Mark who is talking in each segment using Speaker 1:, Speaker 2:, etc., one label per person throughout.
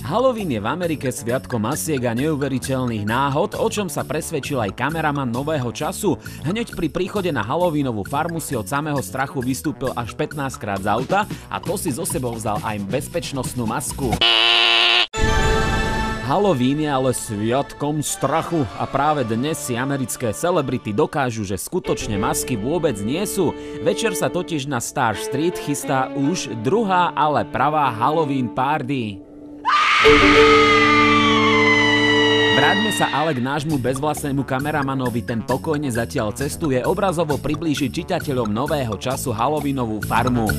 Speaker 1: Halloween je v Amerike sviatkom masiek a neuveriteľných náhod, o čom sa presvedčil aj kameraman Nového času. Hneď pri príchode na Halloweenovú farmu si od samého strachu vystúpil až 15 krát z auta a to si so sebou vzal aj bezpečnostnú masku. Halloween je ale sviatkom strachu a práve dnes si americké celebrity dokážu, že skutočne masky vôbec nie sú. Večer sa totiž na Star Street chystá už druhá, ale pravá Halloween party. Vráťme sa ale k nášmu bezvlastnému kameramanovi, ten pokojne zatiaľ cestuje obrazovo priblížiť čitateľom Nového času Halloweenovú farmu.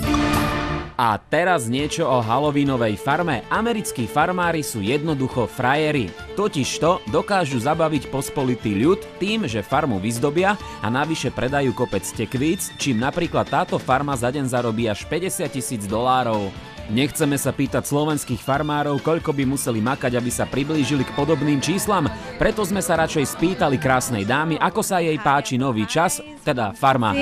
Speaker 1: A teraz niečo o Halloweenovej farme. Americkí farmári sú jednoducho frajeri. Totižto dokážu zabaviť pospolitý ľud tým, že farmu vyzdobia a navyše predajú kopec tekvíc, čím napríklad táto farma za deň zarobí až $50,000. Nechceme sa pýtať slovenských farmárov, koľko by museli makať, aby sa priblížili k podobným číslam, preto sme sa radšej spýtali krásnej dámy, ako sa jej páči nový čas, teda farma.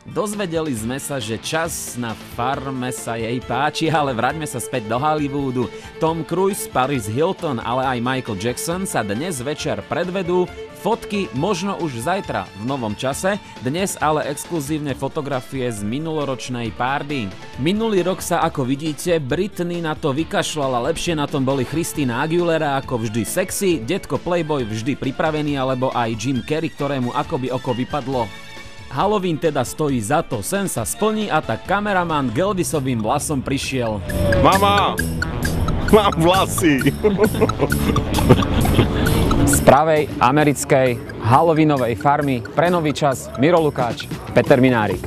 Speaker 1: Dozvedeli sme sa, že čas na farme sa jej páči, ale vráťme sa späť do Hollywoodu. Tom Cruise, Paris Hilton, ale aj Michael Jackson sa dnes večer predvedú. Fotky možno už zajtra v novom čase, dnes ale exkluzívne fotografie z minuloročnej party. Minulý rok sa, ako vidíte, Britney na to vykašľala, lepšie na tom boli Christina Aguilera, ako vždy sexy, detko Playboy vždy pripravený, alebo aj Jim Carrey, ktorému akoby oko vypadlo. Halloween teda stojí za to, sen sa splní a tak kameraman k Elvisovým vlasom prišiel.
Speaker 2: Mama, mám vlasy.
Speaker 1: Z pravej americkej Halloweenovej farmy pre Nový čas Miro Lukáč, Peter Minárik.